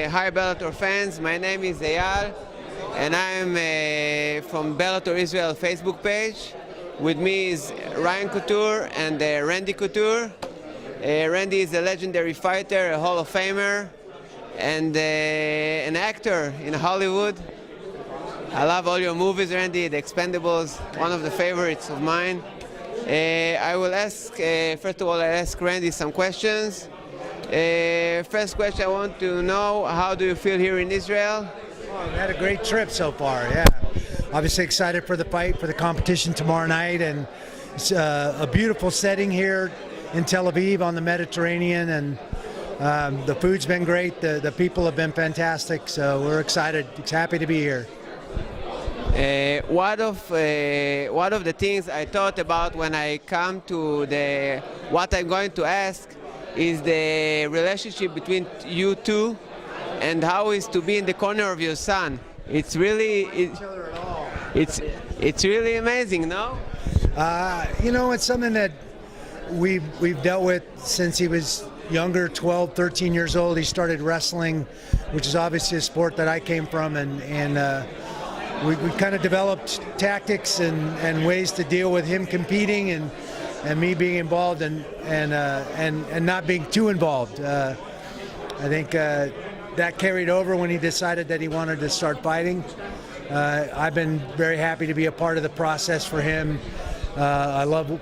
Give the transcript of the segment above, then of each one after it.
Hi Bellator fans, my name is Eyal and I'm from Bellator Israel Facebook page. With me is Ryan Couture and Randy Couture. Randy is a legendary fighter, a Hall of Famer, and an actor in Hollywood. I love all your movies, Randy, The Expendables, one of the favorites of mine. I will ask, first of all, I ask Randy some questions. First question, I want to know, how do you feel here in Israel? Oh, we had a great trip so far, yeah. Obviously excited for the fight, for the competition tomorrow night, and it's a beautiful setting here in Tel Aviv on the Mediterranean, and the food's been great, the people have been fantastic, so we're excited, happy to be here. One of the things I thought about when I come to what I'm going to ask is the relationship between you two and how is to be in the corner of your son. It's really it's really amazing, no? You know, it's something that we've dealt with since he was younger, 12, 13 years old. He started wrestling, which is obviously a sport that I came from, and we kind of developed tactics and ways to deal with him competing and me being involved and not being too involved. I think that carried over when he decided that he wanted to start fighting. I've been very happy to be a part of the process for him. I love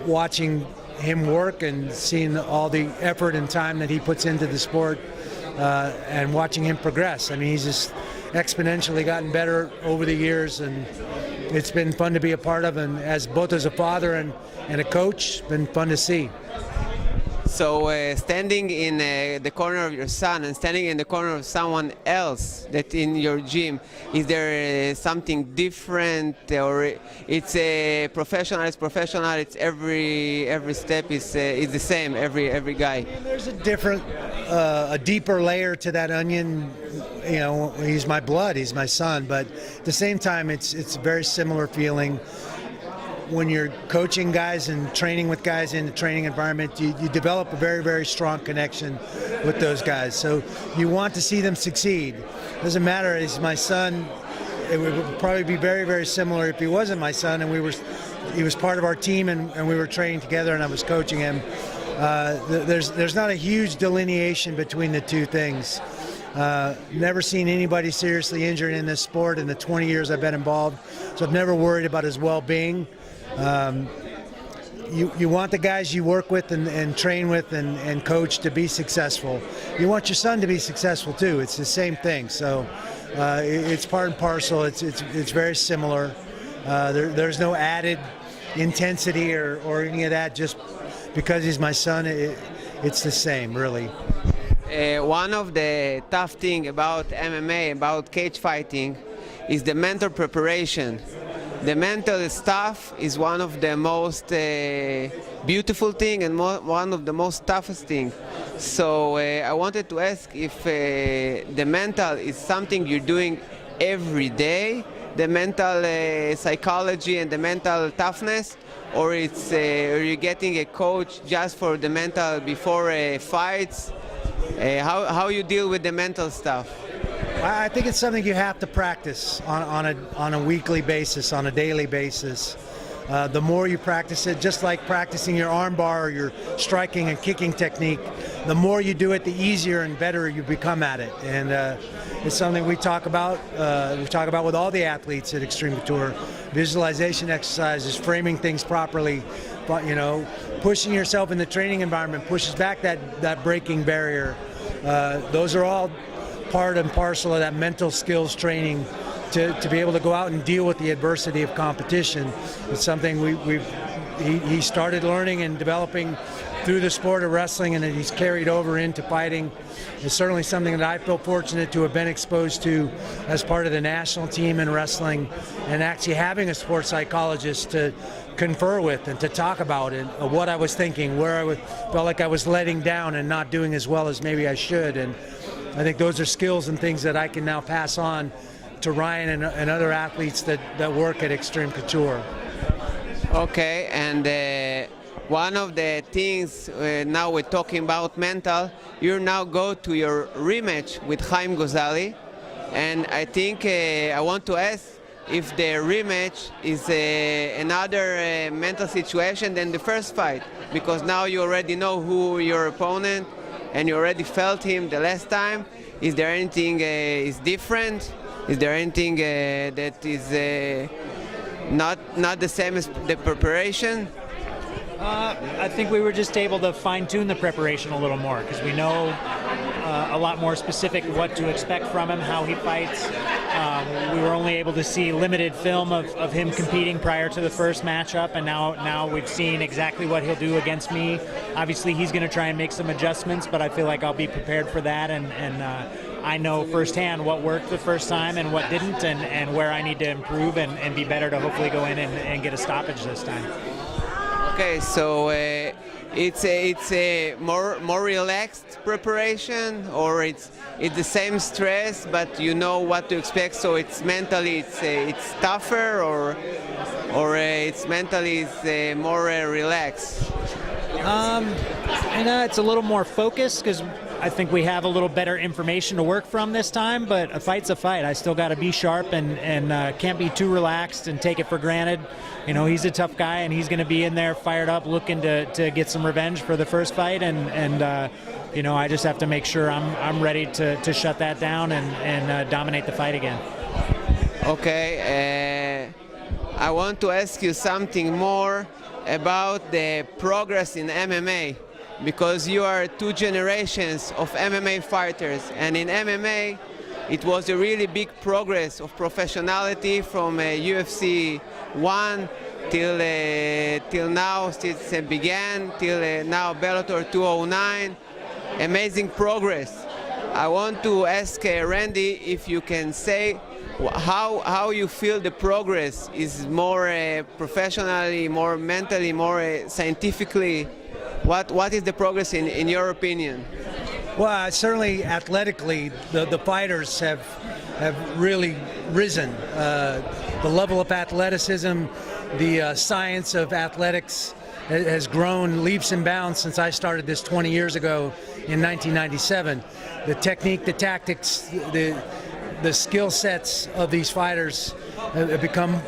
watching him work and seeing all the effort and time that he puts into the sport and watching him progress. I mean, he's just exponentially gotten better over the years, and it's been fun to be a part of, and both as a father and a coach, been fun to see. So standing in the corner of your son and standing in the corner of someone else that in your gym, is there something different, or it's a professional? It's professional. It's every step is the same. Every guy. I mean, there's a deeper layer to that onion. You know, he's my blood. He's my son. But at the same time, it's a very similar feeling. When you're coaching guys and training with guys in the training environment, you develop a very, very strong connection with those guys. So you want to see them succeed. Doesn't matter, he's my son. It would probably be very, very similar if he wasn't my son and he was part of our team and we were training together and I was coaching him. There's not a huge delineation between the two things. Never seen anybody seriously injured in this sport in the 20 years I've been involved, so I've never worried about his well-being. You want the guys you work with and train with and coach to be successful. You want your son to be successful too. It's the same thing. So it's part and parcel. It's very similar. There's no added intensity or any of that. Just because he's my son, it's the same, really. One of the tough things about MMA, about cage fighting, is the mental preparation. The mental stuff is one of the most beautiful thing and one of the most toughest thing. So I wanted to ask if the mental is something you're doing every day, the mental psychology and the mental toughness, or are you getting a coach just for the mental before fights? How you deal with the mental stuff? I think it's something you have to practice on a weekly basis, on a daily basis. The more you practice it, just like practicing your arm bar or your striking and kicking technique, the more you do it, the easier and better you become at it. And it's something we talk about. We talk about with all the athletes at Extreme Couture. Visualization exercises, framing things properly, but pushing yourself in the training environment pushes back that breaking barrier. Those are all part and parcel of that mental skills training to be able to go out and deal with the adversity of competition. It's something he started learning and developing through the sport of wrestling, and he's carried over into fighting. It's certainly something that I feel fortunate to have been exposed to as part of the national team in wrestling, and actually having a sports psychologist to confer with and to talk about it, what I was thinking, where I felt like I was letting down and not doing as well as maybe I should. And I think those are skills and things that I can now pass on to Ryan and other athletes that work at Extreme Couture. Okay, and one of the things now we're talking about mental. You now go to your rematch with Chaim Gozali, and I think I want to ask if the rematch is another mental situation than the first fight, because now you already know who your opponent and you already felt him the last time. Is there anything is different? Is there anything that is not the same as the preparation? I think we were just able to fine-tune the preparation a little more because we know a lot more specific what to expect from him, how he fights. We were only able to see limited film of him competing prior to the first matchup, and now we've seen exactly what he'll do against me. Obviously, he's going to try and make some adjustments, but I feel like I'll be prepared for that, and I know firsthand what worked the first time and what didn't, and where I need to improve and be better to hopefully go in and get a stoppage this time. Okay, so it's a more relaxed preparation, or it's the same stress, but you know what to expect. So it's mentally it's tougher, or it's mentally more relaxed. It's a little more focused because I think we have a little better information to work from this time, but a fight's a fight. I still got to be sharp and can't be too relaxed and take it for granted. You know, he's a tough guy, and he's going to be in there fired up, looking to get some revenge for the first fight, and you know, I just have to make sure I'm ready to shut that down and dominate the fight again. Okay, I want to ask you something more about the progress in MMA, because you are two generations of MMA fighters, and in MMA it was a really big progress of professionality from UFC 1 till now, since it began, till now Bellator 209. Amazing progress. I want to ask Randy if you can say how you feel the progress is more professionally, more mentally, more scientifically. What is the progress in your opinion? Well, certainly athletically, the fighters have really risen. The level of athleticism, the science of athletics has grown leaps and bounds since I started this 20 years ago in 1997. The technique, the tactics, the skill sets of these fighters have become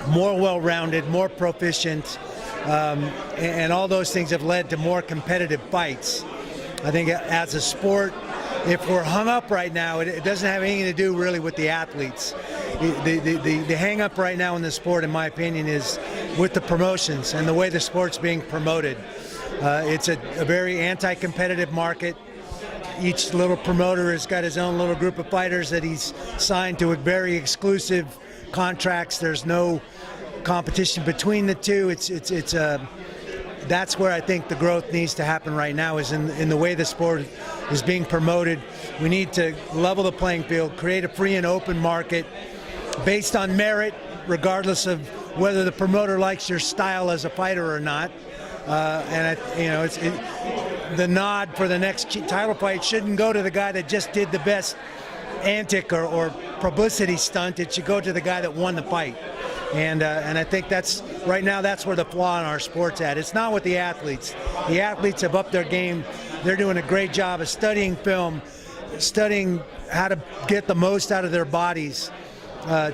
more well-rounded, more proficient, and all those things have led to more competitive fights. I think as a sport, if we're hung up right now, it doesn't have anything to do really with the athletes. The hang up right now in the sport, in my opinion, is with the promotions and the way the sport's being promoted. It's a very anti-competitive market. Each little promoter has got his own little group of fighters that he's signed to very exclusive contracts. There's no competition between the two. That's where I think the growth needs to happen right now, is in the way the sport is being promoted. We need to level the playing field, create a free and open market based on merit, regardless of whether the promoter likes your style as a fighter or not. The nod for the next title fight shouldn't go to the guy that just did the best antic or publicity stunt. It should go to the guy that won the fight. And I think that's right now, that's where the flaw in our sport's at. It's not with the athletes. The athletes have upped their game. They're doing a great job of studying film, studying how to get the most out of their bodies,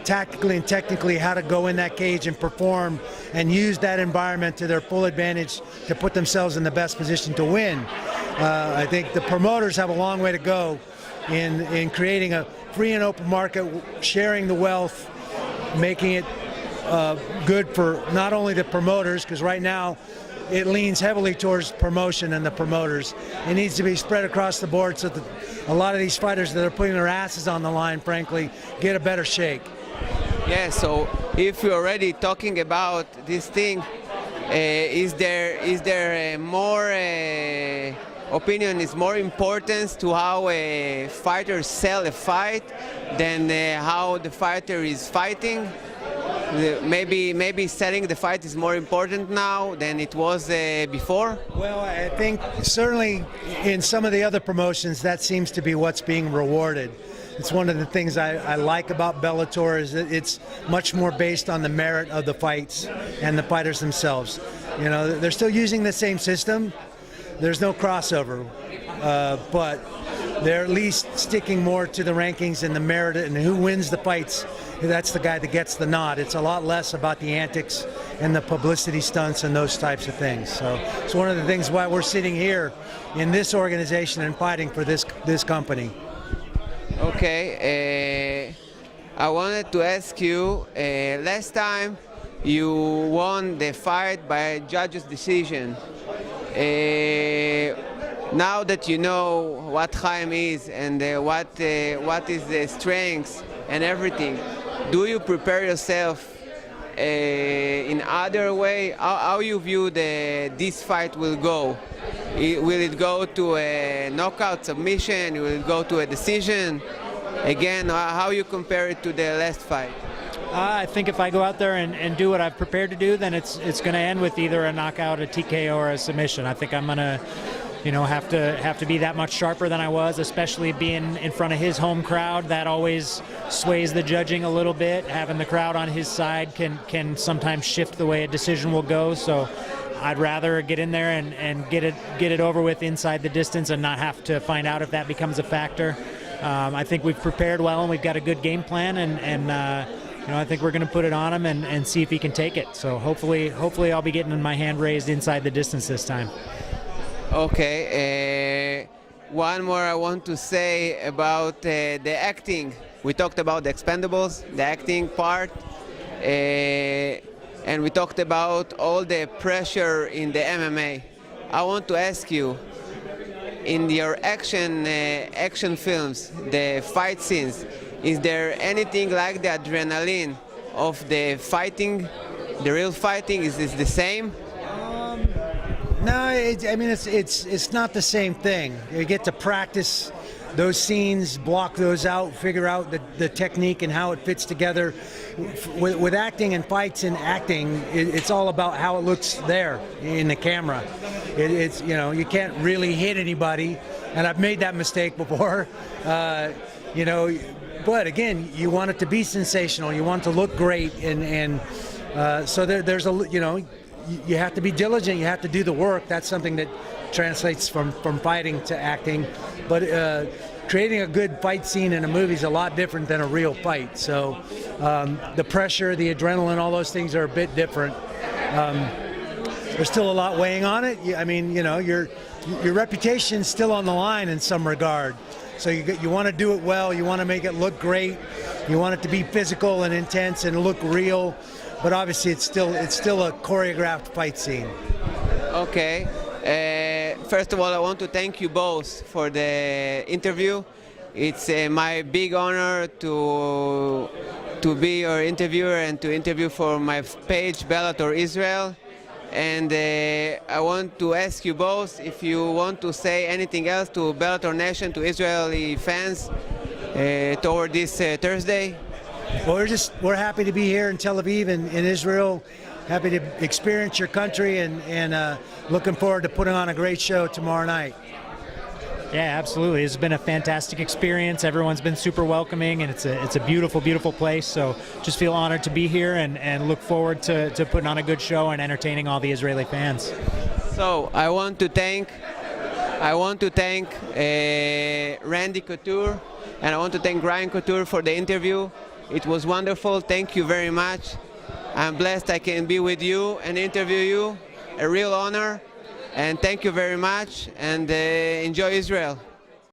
tactically and technically, how to go in that cage and perform and use that environment to their full advantage to put themselves in the best position to win. I think the promoters have a long way to go in creating a free and open market, sharing the wealth, making it good for not only the promoters, because right now it leans heavily towards promotion and the promoters. It needs to be spread across the board so that a lot of these fighters that are putting their asses on the line, frankly, get a better shake. Yeah, so if we're already talking about this thing, is there more opinion, is more importance to how a fighter sell a fight than how the fighter is fighting? Maybe selling the fight is more important now than it was before? Well, I think certainly in some of the other promotions that seems to be what's being rewarded. It's one of the things I like about Bellator, is that it's much more based on the merit of the fights and the fighters themselves. You know, they're still using the same system. There's no crossover, but they're at least sticking more to the rankings and the merit and who wins the fights. That's the guy that gets the nod. It's a lot less about the antics and the publicity stunts and those types of things. So it's one of the things why we're sitting here in this organization and fighting for this company. Okay, I wanted to ask you, last time you won the fight by judge's decision. Now that you know what Chaim is and what is the strengths and everything, do you prepare yourself in other way? How you view this fight will go? Will it go to a knockout submission? Will it go to a decision? Again, how you compare it to the last fight? I think if I go out there and do what I've prepared to do, then it's going to end with either a knockout, a TKO, or a submission. I think I'm going to, have to be that much sharper than I was, especially being in front of his home crowd. That always sways the judging a little bit. Having the crowd on his side can sometimes shift the way a decision will go. So I'd rather get in there and get it over with inside the distance and not have to find out if that becomes a factor. I think we've prepared well and we've got a good game plan, and I think we're going to put it on him and see if he can take it. So hopefully I'll be getting my hand raised inside the distance this time. Okay, one more I want to say about the acting. We talked about the Expendables, the acting part, and we talked about all the pressure in the MMA. I want to ask you, in your action films, the fight scenes, is there anything like the adrenaline of the fighting, the real fighting? Is this the same? No, it's not the same thing. You get to practice those scenes, block those out, figure out the technique and how it fits together. With acting and fights and acting, it's all about how it looks there in the camera. It's you can't really hit anybody, and I've made that mistake before. But again, you want it to be sensational. You want it to look great, and so there's you have to be diligent. You have to do the work. That's something that translates from fighting to acting. But creating a good fight scene in a movie is a lot different than a real fight. So the pressure, the adrenaline, all those things are a bit different. There's still a lot weighing on it. Your reputation's still on the line in some regard. So you want to do it well. You want to make it look great. You want it to be physical and intense and look real. But obviously, it's still a choreographed fight scene. Okay. First of all, I want to thank you both for the interview. It's my big honor to be your interviewer and to interview for my page Bellator Israel. And I want to ask you both if you want to say anything else to Bellator Nation, to Israeli fans toward this Thursday. Well, we're happy to be here in Tel Aviv in Israel. Happy to experience your country and looking forward to putting on a great show tomorrow night. Yeah, absolutely. It's been a fantastic experience. Everyone's been super welcoming, and it's a beautiful, beautiful place. So just feel honored to be here and look forward to putting on a good show and entertaining all the Israeli fans. So I want to thank Randy Couture, and I want to thank Ryan Couture for the interview. It was wonderful. Thank you very much. I'm blessed I can be with you and interview you. A real honor. And thank you very much. And enjoy Israel.